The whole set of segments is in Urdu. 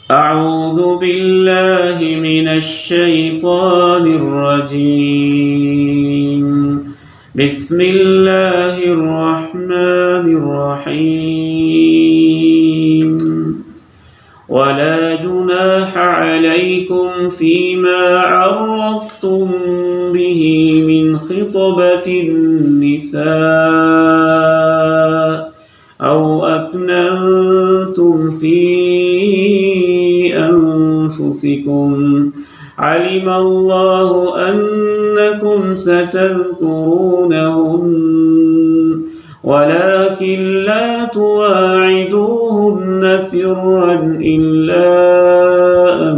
أعوذ بالله من الشيطان الرجيم. بسم الله الرحمن الرحيم. ولا جناح عليكم فيما عرضتم به من خطبة النساء أو أكننتم في أنفسكم علم الله أنكم ستذكرونهن ولكن لا تواعدوهن سرا إلا أن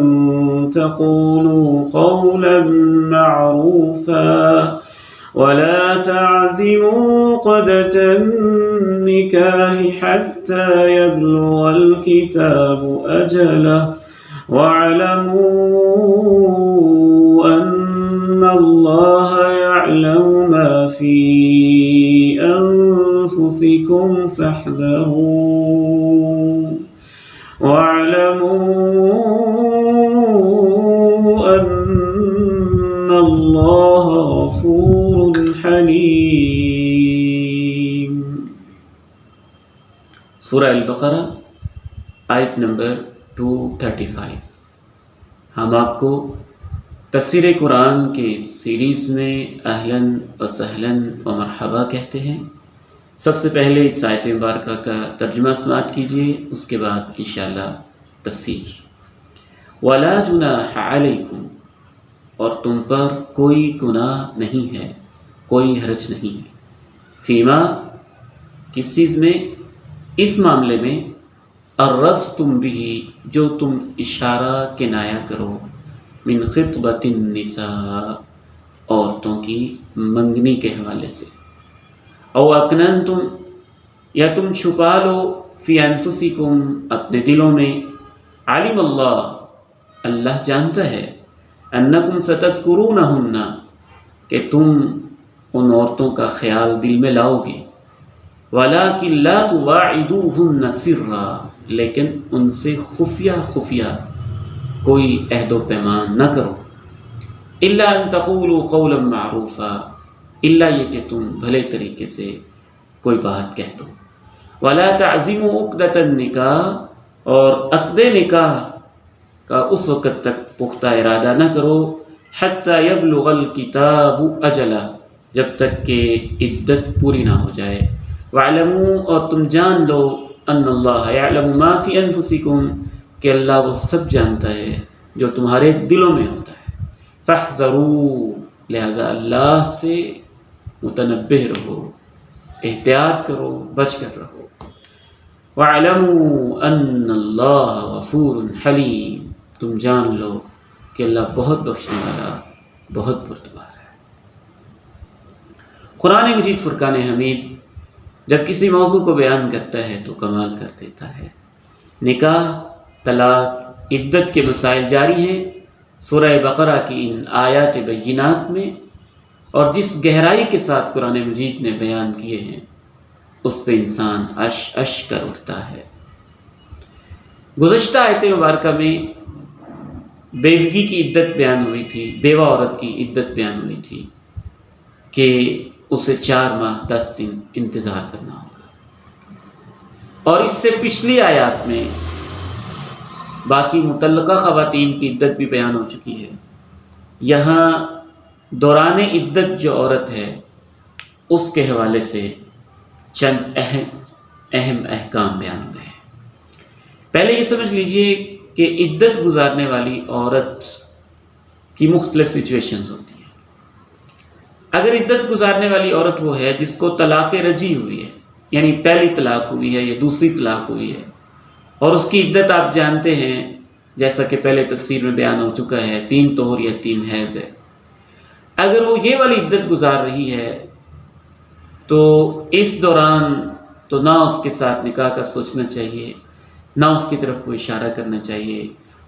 تقولوا قولا معروفا ولا تعزموا عقدة النكاح حتى يبلغ الكتاب أجله واعلموا أن الله يعلم ما في أنفسكم فاحذروه واعلموا أن الله غفور حليم. سورہ البقرہ آیت نمبر 235. ہم آپ کو تفسیر قرآن کے سیریز میں اہلاً و سہلاً و مرحبا کہتے ہیں. سب سے پہلے اس آیت مبارکہ کا ترجمہ سماعت کیجیے، اس کے بعد انشاءاللہ تفسیر. وَلَا جُنَاحَ عَلَيْكُمْ، اور تم پر کوئی گناہ نہیں ہے، کوئی حرج نہیں ہے. فیما، کس چیز میں؟ اس معاملے میں عرضتم به، جو تم اشارہ کنایا کرو، من خطبۃ النساء، عورتوں کی منگنی کے حوالے سے. او اکننتم، یا تم چھپا لو، فی انفسکم، اپنے دلوں میں. علم اللہ، اللہ جانتا ہے، انکم ستذکرونہن، کہ تم ان عورتوں کا خیال دل میں لاؤ گے. ولیکن لا تواعدوہن سرا، لیکن ان سے خفیہ خفیہ کوئی عہد و پیمان نہ کرو. الا ان تقولوا قولا معروفا، الا یہ کہ تم بھلے طریقے سے کوئی بات کہہ دو. ولا تعزموا عقدۃ النکاح، اور عقد نکاح کا اس وقت تک پختہ ارادہ نہ کرو، حتی یبلغ الکتاب اجلہ، جب تک کہ عدت پوری نہ ہو جائے. وَاعْلَمُوا، اور تم جان لو، ان اللہ یعلم ما فی انفسکم، کہ اللہ وہ سب جانتا ہے جو تمہارے دلوں میں ہوتا ہے. فاحذروا، لہذا اللہ سے متنبہ رہو، احتیاط کرو، بچ کر رہو. وَاعْلَمُوا أَنَّ اللَّهَ غَفُورٌ حَلِيمٌ، تم جان لو کہ اللہ بہت بخشنے والا، بہت بردبار ہے. قرآن مجید فرقان حمید جب کسی موضوع کو بیان کرتا ہے تو کمال کر دیتا ہے. نکاح، طلاق، عدت کے مسائل جاری ہیں سورہ بقرہ کی ان آیات بینات میں، اور جس گہرائی کے ساتھ قرآن مجید نے بیان کیے ہیں اس پہ انسان عش عش کر اٹھتا ہے. گزشتہ آیت مبارکہ میں بیوگی کی عدت بیان ہوئی تھی، بیوہ عورت کی عدت بیان ہوئی تھی کہ اسے 4 ماہ 10 دن انتظار کرنا ہوگا. اور اس سے پچھلی آیات میں باقی مطلقہ خواتین کی عدت بھی بیان ہو چکی ہے. یہاں دوران عدت جو عورت ہے اس کے حوالے سے چند اہم احکام بیان ہوئے ہیں. پہلے یہ سمجھ لیجئے کہ عدت گزارنے والی عورت کی مختلف سچویشنز ہوتی ہیں. اگر عدت گزارنے والی عورت وہ ہے جس کو طلاق رجعی ہوئی ہے، یعنی پہلی طلاق ہوئی ہے یا دوسری طلاق ہوئی ہے، اور اس کی عدت آپ جانتے ہیں جیسا کہ پہلے تفسیر میں بیان ہو چکا ہے 3 طہر یا 3 حیض ہے. اگر وہ یہ والی عدت گزار رہی ہے تو اس دوران تو نہ اس کے ساتھ نکاح کا سوچنا چاہیے، نہ اس کی طرف کوئی اشارہ کرنا چاہیے.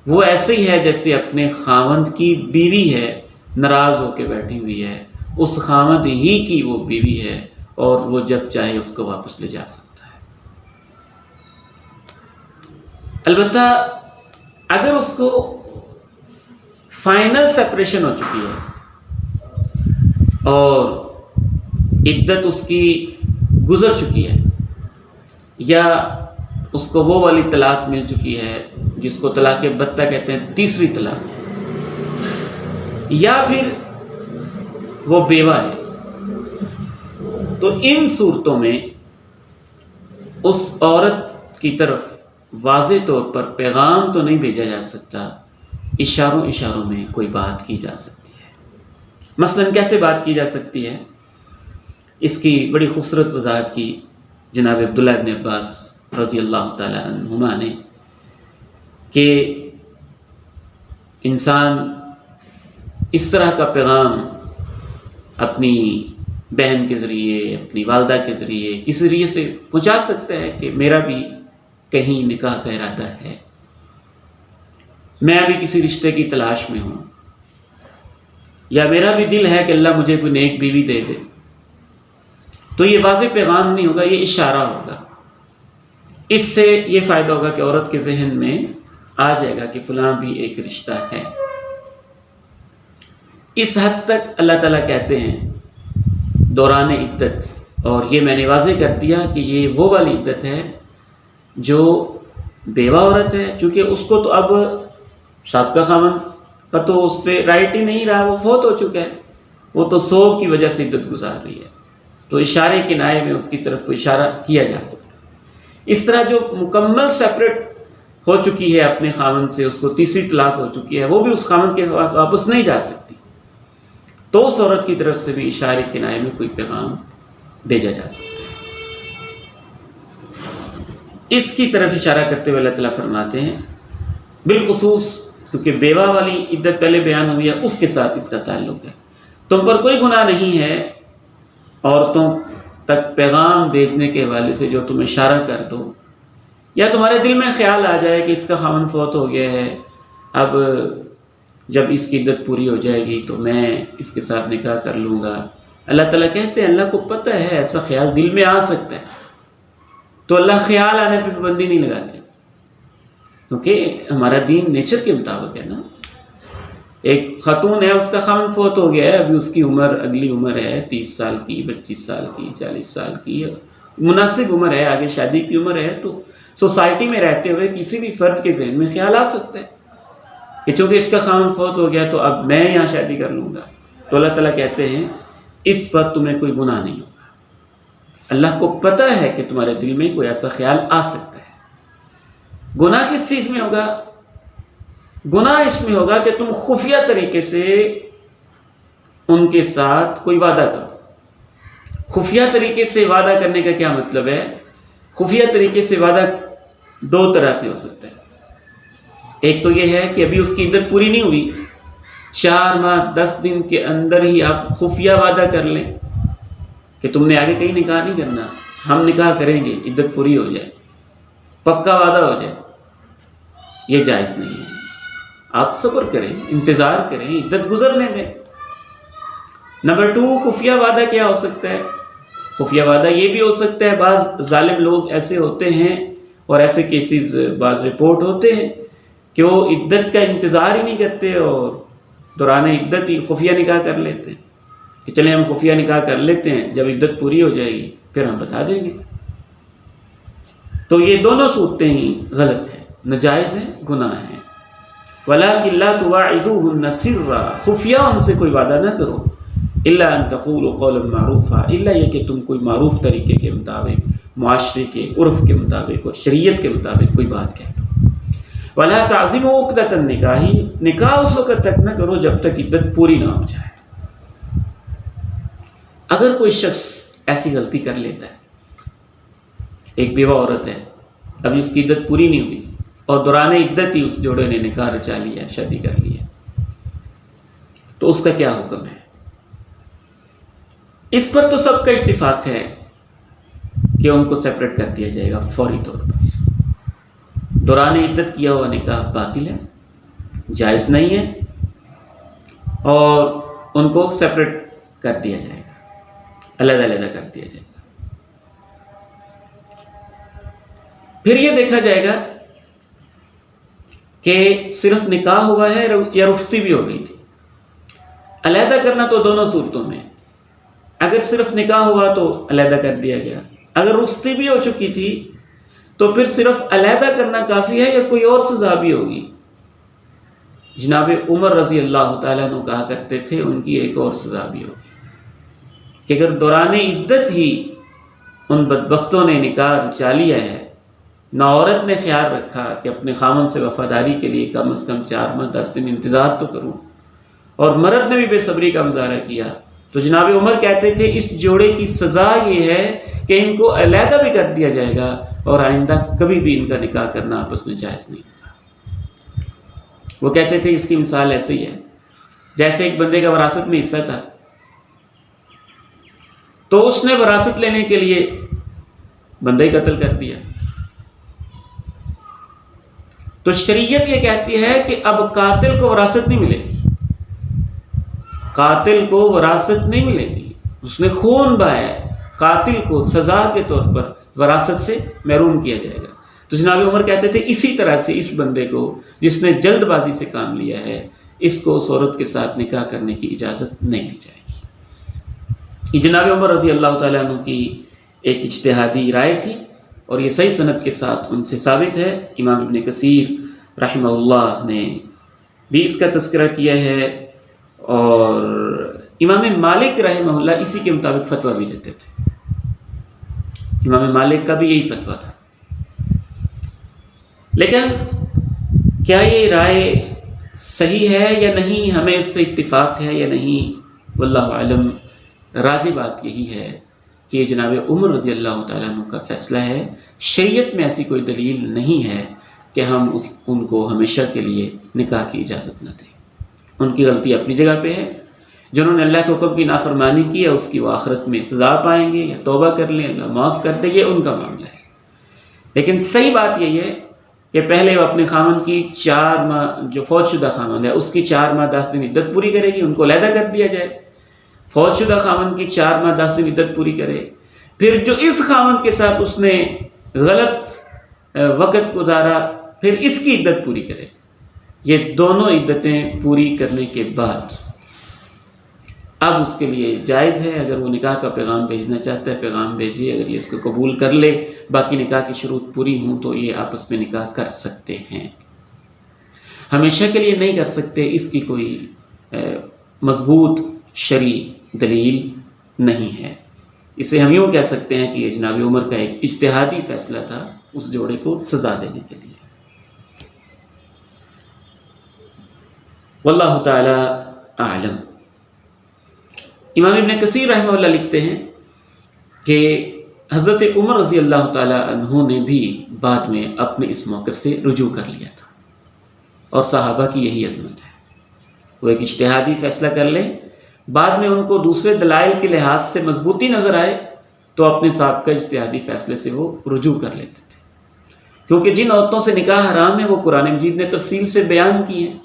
وہ ایسے ہی ہے جیسے اپنے خاوند کی بیوی ہے، ناراض ہو کے بیٹھی ہوئی ہے، اس خاوند ہی کی وہ بیوی ہے اور وہ جب چاہے اس کو واپس لے جا سکتا ہے. البتہ اگر اس کو فائنل سپریشن ہو چکی ہے اور عدت اس کی گزر چکی ہے، یا اس کو وہ والی طلاق مل چکی ہے جس کو طلاق بتہ کہتے ہیں، تیسری طلاق، یا پھر وہ بیوہ ہے، تو ان صورتوں میں اس عورت کی طرف واضح طور پر پیغام تو نہیں بھیجا جا سکتا، اشاروں میں کوئی بات کی جا سکتی ہے۔ مثلا کیسے بات کی جا سکتی ہے؟ اس کی بڑی خوبصورت وضاحت کی جناب عبداللہ ابن عباس رضی اللہ تعالی عنہما نے، کہ انسان اس طرح کا پیغام اپنی بہن کے ذریعے، اپنی والدہ کے ذریعے، اس ذریعے سے پہنچا سکتا ہے کہ میرا بھی کہیں نکاح کا ارادہ ہے، میں ابھی کسی رشتے کی تلاش میں ہوں، یا میرا بھی دل ہے کہ اللہ مجھے کوئی نیک بیوی دے دے۔ تو یہ واضح پیغام نہیں ہوگا، یہ اشارہ ہوگا۔ اس سے یہ فائدہ ہوگا کہ عورت کے ذہن میں آ جائے گا کہ فلاں بھی ایک رشتہ ہے۔ اس حد تک اللہ تعالیٰ کہتے ہیں دوران عدت، اور یہ میں نے واضح کر دیا کہ یہ وہ والی عدت ہے جو بیوہ عورت ہے، چونکہ اس کو تو اب سابقہ خاوند کا تو اس پہ رائٹ ہی نہیں رہا، وہ فوت ہو چکا ہے، وہ تو سوگ کی وجہ سے عدت گزار رہی ہے، تو اشارے کنائے میں اس کی طرف کو اشارہ کیا جا سکتا ہے۔ اس طرح جو مکمل سیپریٹ ہو چکی ہے اپنے خاوند سے، اس کو تیسری طلاق ہو چکی ہے، وہ بھی اس خاوند کے واپس نہیں جا سکتی، تو اس عورت کی طرف سے بھی اشارے کنائے میں کوئی پیغام بھیجا جا سکتا ہے۔ اس کی طرف اشارہ کرتے ہوئے اللہ تعالیٰ فرماتے ہیں، بالخصوص کیونکہ بیوہ والی عدت پہلے بیان ہوئی ہے، اس کے ساتھ اس کا تعلق ہے، تم پر کوئی گناہ نہیں ہے عورتوں تک پیغام بھیجنے کے حوالے سے جو تم اشارہ کر دو، یا تمہارے دل میں خیال آ جائے کہ اس کا خاوند فوت ہو گیا ہے، اب جب اس کی عدت پوری ہو جائے گی تو میں اس کے ساتھ نکاح کر لوں گا۔ اللہ تعالیٰ کہتے ہیں اللہ کو پتہ ہے ایسا خیال دل میں آ سکتا ہے، تو اللہ خیال آنے پہ پابندی نہیں لگاتے، کیونکہ ہمارا دین نیچر کے مطابق ہے نا۔ ایک خاتون ہے، اس کا خاوند فوت ہو گیا ہے، ابھی اس کی عمر، اگلی عمر ہے 30 سال کی، 25 سال کی، 40 سال کی، مناسب عمر ہے، آگے شادی کی عمر ہے، تو سوسائٹی میں رہتے ہوئے کسی بھی فرد کے ذہن میں خیال آ سکتا ہے کہ چونکہ اس کا خاوند فوت ہو گیا تو اب میں یہاں شادی کر لوں گا۔ تو اللہ تعالیٰ کہتے ہیں اس پر تمہیں کوئی گناہ نہیں ہوگا، اللہ کو پتہ ہے کہ تمہارے دل میں کوئی ایسا خیال آ سکتا ہے۔ گناہ کس چیز میں ہوگا؟ گناہ اس میں ہوگا کہ تم خفیہ طریقے سے ان کے ساتھ کوئی وعدہ کرو۔ خفیہ طریقے سے وعدہ کرنے کا کیا مطلب ہے؟ خفیہ طریقے سے وعدہ دو طرح سے ہو سکتا ہے۔ ایک تو یہ ہے کہ ابھی اس کی عدت پوری نہیں ہوئی، 4 ماہ 10 دن کے اندر ہی آپ خفیہ وعدہ کر لیں کہ تم نے آگے کہیں نکاح نہیں کرنا، ہم نکاح کریں گے، عدت پوری ہو جائے، پکا وعدہ ہو جائے، یہ جائز نہیں ہے۔ آپ صبر کریں، انتظار کریں، عدت گزرنے دیں۔ نمبر 2، خفیہ وعدہ کیا ہو سکتا ہے؟ خفیہ وعدہ یہ بھی ہو سکتا ہے، بعض ظالم لوگ ایسے ہوتے ہیں اور ایسے کیسز بعض رپورٹ ہوتے ہیں کہ وہ عدت کا انتظار ہی نہیں کرتے اور دوران عدت ہی خفیہ نکاح کر لیتے ہیں کہ چلیں ہم خفیہ نکاح کر لیتے ہیں، جب عدت پوری ہو جائے گی پھر ہم بتا دیں گے۔ تو یہ دونوں صورتیں ہی غلط ہیں، ناجائز ہیں، گناہ ہیں۔ وَلَٰكِن لَا تُوَاعِدُوهُنَّ سِرًّا، خفیہ ان سے کوئی وعدہ نہ کرو، إِلَّا أَن تَقُولُوا قَوْلًا مَّعْرُوفًا، الا یہ کہ تم کوئی معروف طریقے کے مطابق، معاشرے کے عرف کے مطابق اور شریعت کے مطابق کوئی بات کہہ دو۔ وَلَا تَعْزِمُوا عُقْدَةَ النِّكَاحِ، نکاح اس وقت تک نہ کرو جب تک عدت پوری نہ ہو جائے۔ اگر کوئی شخص ایسی غلطی کر لیتا ہے، ایک بیوہ عورت ہے، ابھی اس کی عدت پوری نہیں ہوئی اور دوران عدت ہی اس جوڑے نے نکاح رچا لیا، شادی کر لی ہے، تو اس کا کیا حکم ہے؟ اس پر تو سب کا اتفاق ہے کہ ان کو سیپریٹ کر دیا جائے گا فوری طور پر۔ دوران عدت کیا ہوا نکاح باطل ہے، جائز نہیں ہے، اور ان کو سیپریٹ کر دیا جائے گا، علیحدہ علیحدہ کر دیا جائے گا۔ پھر یہ دیکھا جائے گا کہ صرف نکاح ہوا ہے یا رخصتی بھی ہو گئی تھی. علیحدہ کرنا تو دونوں صورتوں میں، اگر صرف نکاح ہوا تو علیحدہ کر دیا گیا، اگر رخصتی بھی ہو چکی تھی تو پھر صرف علیحدہ کرنا کافی ہے یا کوئی اور سزا بھی ہوگی؟ جناب عمر رضی اللہ تعالیٰ عنہ کہا کرتے تھے ان کی ایک اور سزا بھی ہوگی کہ اگر دوران عدت ہی ان بدبختوں نے نکاح رچا لیا ہے، نہ عورت نے خیال رکھا کہ اپنے خامن سے وفاداری کے لیے کم از کم 4 ماہ 10 دن انتظار تو کروں، اور مرد نے بھی بے صبری کا مظاہرہ کیا، تو جناب عمر کہتے تھے اس جوڑے کی سزا یہ ہے کہ ان کو علیحدہ بھی کر دیا جائے گا اور آئندہ کبھی بھی ان کا نکاح کرنا آپس میں جائز نہیں ہوگا. وہ کہتے تھے اس کی مثال ایسے ہی ہے جیسے ایک بندے کا وراثت میں حصہ تھا، تو اس نے وراثت لینے کے لیے بندہ ہی قتل کر دیا. تو شریعت یہ کہتی ہے کہ اب قاتل کو وراثت نہیں ملے گی، قاتل کو وراثت نہیں ملے گی، اس نے خون بہایا ہے، قاتل کو سزا کے طور پر وراثت سے محروم کیا جائے گا. تو جناب عمر کہتے تھے اسی طرح سے اس بندے کو جس نے جلد بازی سے کام لیا ہے، اس کو اس عورت کے ساتھ نکاح کرنے کی اجازت نہیں دی جائے گی. یہ جناب عمر رضی اللہ تعالیٰ عنہ کی ایک اجتہادی رائے تھی اور یہ صحیح سند کے ساتھ ان سے ثابت ہے. امام ابن کثیر رحمہ اللہ نے بھی اس کا تذکرہ کیا ہے اور امام مالک رحمہ اللہ اسی کے مطابق فتویٰ بھی دیتے تھے. امام مالک کا بھی یہی فتویٰ تھا. لیکن کیا یہ رائے صحیح ہے یا نہیں، ہمیں اس سے اتفاق ہے یا نہیں، واللہ اعلم. راضی بات یہی ہے کہ جناب عمر رضی اللہ تعالیٰ عنہ کا فیصلہ ہے. شریعت میں ایسی کوئی دلیل نہیں ہے کہ ہم ان کو ہمیشہ کے لیے نکاح کی اجازت نہ دیں. ان کی غلطی اپنی جگہ پہ ہے، جنہوں نے اللہ کے حکم کی نافرمانی کی ہے اس کی وہ آخرت میں سزا پائیں گے، یا توبہ کر لیں اللہ معاف کر دے، یہ ان کا معاملہ ہے. لیکن صحیح بات یہی ہے کہ پہلے وہ اپنے خامن کی 4 ماہ، جو فوت شدہ خامن ہے اس کی 4 ماہ 10 دن عدت پوری کرے گی، ان کو علیحدہ کر دیا جائے. فوت شدہ خامن کی 4 ماہ 10 دن عدت پوری کرے، پھر جو اس خامن کے ساتھ اس نے غلط وقت گزارا پھر اس کی عدت پوری کرے. یہ دونوں عدتیں پوری کرنے کے بعد اب اس کے لیے جائز ہے، اگر وہ نکاح کا پیغام بھیجنا چاہتا ہے پیغام بھیجے، اگر یہ اس کو قبول کر لے، باقی نکاح کی شروط پوری ہوں تو یہ آپس میں نکاح کر سکتے ہیں. ہمیشہ کے لیے نہیں کر سکتے، اس کی کوئی مضبوط شرعی دلیل نہیں ہے. اسے ہم یوں کہہ سکتے ہیں کہ یہ جناب عمر کا ایک اجتہادی فیصلہ تھا اس جوڑے کو سزا دینے کے لیے. واللہ تعالی اعلم. امام ابن کثیر رحمہ اللہ لکھتے ہیں کہ حضرت عمر رضی اللہ تعالیٰ عنہ نے بھی بعد میں اپنے اس موقف سے رجوع کر لیا تھا، اور صحابہ کی یہی عظمت ہے، وہ ایک اجتہادی فیصلہ کر لیں، بعد میں ان کو دوسرے دلائل کے لحاظ سے مضبوطی نظر آئے تو اپنے سابقہ اجتہادی فیصلے سے وہ رجوع کر لیتے تھے. کیونکہ جن عورتوں سے نکاح حرام ہے وہ قرآن مجید نے تفصیل سے بیان کی ہیں،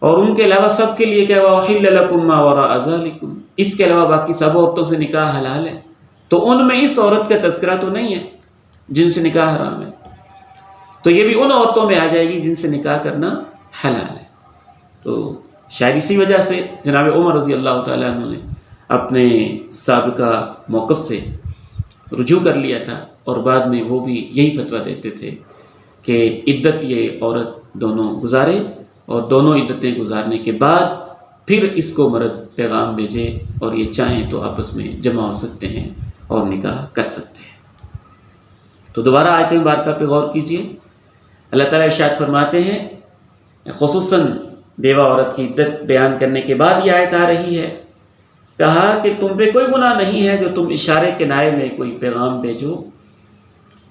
اور ان کے علاوہ سب کے لیے کیا وَأُحِلَّ لَكُم مَّا وَرَاءَ ذَلِكُم، اس کے علاوہ باقی سب عورتوں سے نکاح حلال ہے. تو ان میں اس عورت کا تذکرہ تو نہیں ہے جن سے نکاح حرام ہے، تو یہ بھی ان عورتوں میں آ جائے گی جن سے نکاح کرنا حلال ہے. تو شاید اسی وجہ سے جناب عمر رضی اللہ تعالیٰ عنہ نے اپنے سابقہ موقف سے رجوع کر لیا تھا، اور بعد میں وہ بھی یہی فتویٰ دیتے تھے کہ عدت یہ عورت دونوں گزارے، اور دونوں عدتیں گزارنے کے بعد پھر اس کو مرد پیغام بھیجے، اور یہ چاہیں تو آپس میں جمع ہو سکتے ہیں اور نکاح کر سکتے ہیں. تو دوبارہ آیت مبارکہ پہ غور کیجئے. اللہ تعالیٰ ارشاد فرماتے ہیں، خصوصاً بیوہ عورت کی عدت بیان کرنے کے بعد یہ آیت آ رہی ہے، کہا کہ تم پہ کوئی گناہ نہیں ہے جو تم اشارے کنائے میں کوئی پیغام بھیجو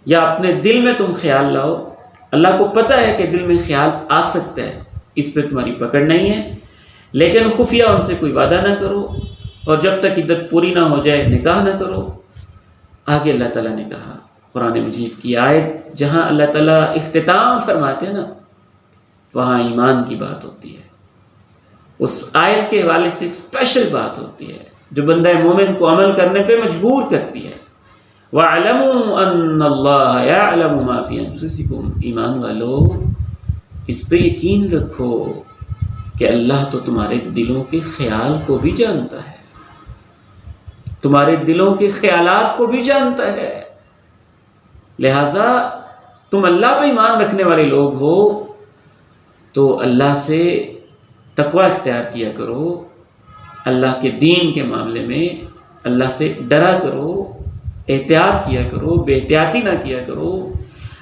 یا اپنے دل میں تم خیال لاؤ. اللہ کو پتہ ہے کہ دل میں خیال آ سکتا ہے، اس پہ تمہاری پکڑ نہیں ہے، لیکن خفیہ ان سے کوئی وعدہ نہ کرو، اور جب تک عدت پوری نہ ہو جائے نکاح نہ کرو. آگے اللہ تعالیٰ نے کہا قرآن مجید کی آیت جہاں اللہ تعالیٰ اختتام فرماتے ہیں نا، وہاں ایمان کی بات ہوتی ہے. اس آیت کے حوالے سے اسپیشل بات ہوتی ہے جو بندہ مومن کو عمل کرنے پہ مجبور کرتی ہے. وَاعْلَمُوا أَنَّ اللَّهَ يَعْلَمُ مَا فِي أَنفُسِكُمْ، ایمان والو اس پہ یقین رکھو کہ اللہ تو تمہارے دلوں کے خیال کو بھی جانتا ہے، تمہارے دلوں کے خیالات کو بھی جانتا ہے۔ لہٰذا تم اللہ پہ ایمان رکھنے والے لوگ ہو تو اللہ سے تقوی اختیار کیا کرو، اللہ کے دین کے معاملے میں اللہ سے ڈرا کرو، احتیاط کیا کرو، بے احتیاطی نہ کیا کرو۔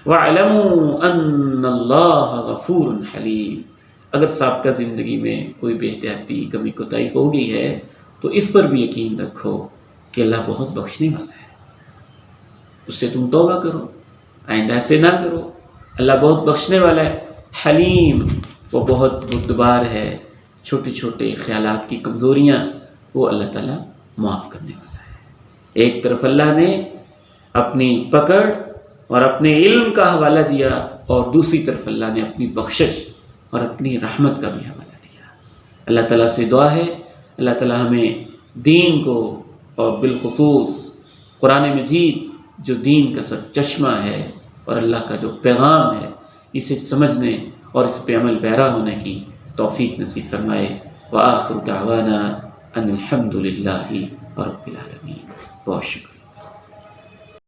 وَاعْلَمُوا أَنَّ اللَّهَ غَفُورٌ حَلِيمٌ۔ اگر سابقہ زندگی میں کوئی بے احتیاطی کمی کوتاہی ہو گئی ہے تو اس پر بھی یقین رکھو کہ اللہ بہت بخشنے والا ہے، اس سے تم توبہ کرو، آئندہ ایسے نہ کرو۔ اللہ بہت بخشنے والا ہے، حلیم، وہ بہت بردبار ہے، چھوٹے چھوٹے خیالات کی کمزوریاں وہ اللہ تعالیٰ معاف کرنے والا ہے۔ ایک طرف اللہ نے اپنی پکڑ اور اپنے علم کا حوالہ دیا، اور دوسری طرف اللہ نے اپنی بخشش اور اپنی رحمت کا بھی حوالہ دیا۔ اللہ تعالیٰ سے دعا ہے اللہ تعالیٰ ہمیں دین کو، اور بالخصوص قرآن مجید جو دین کا سر چشمہ ہے اور اللہ کا جو پیغام ہے، اسے سمجھنے اور اس پہ عمل پیرا ہونے کی توفیق نصیب فرمائے۔ وآخر دعوانا ان الحمد للہ رب العالمین۔ بہت شکریہ۔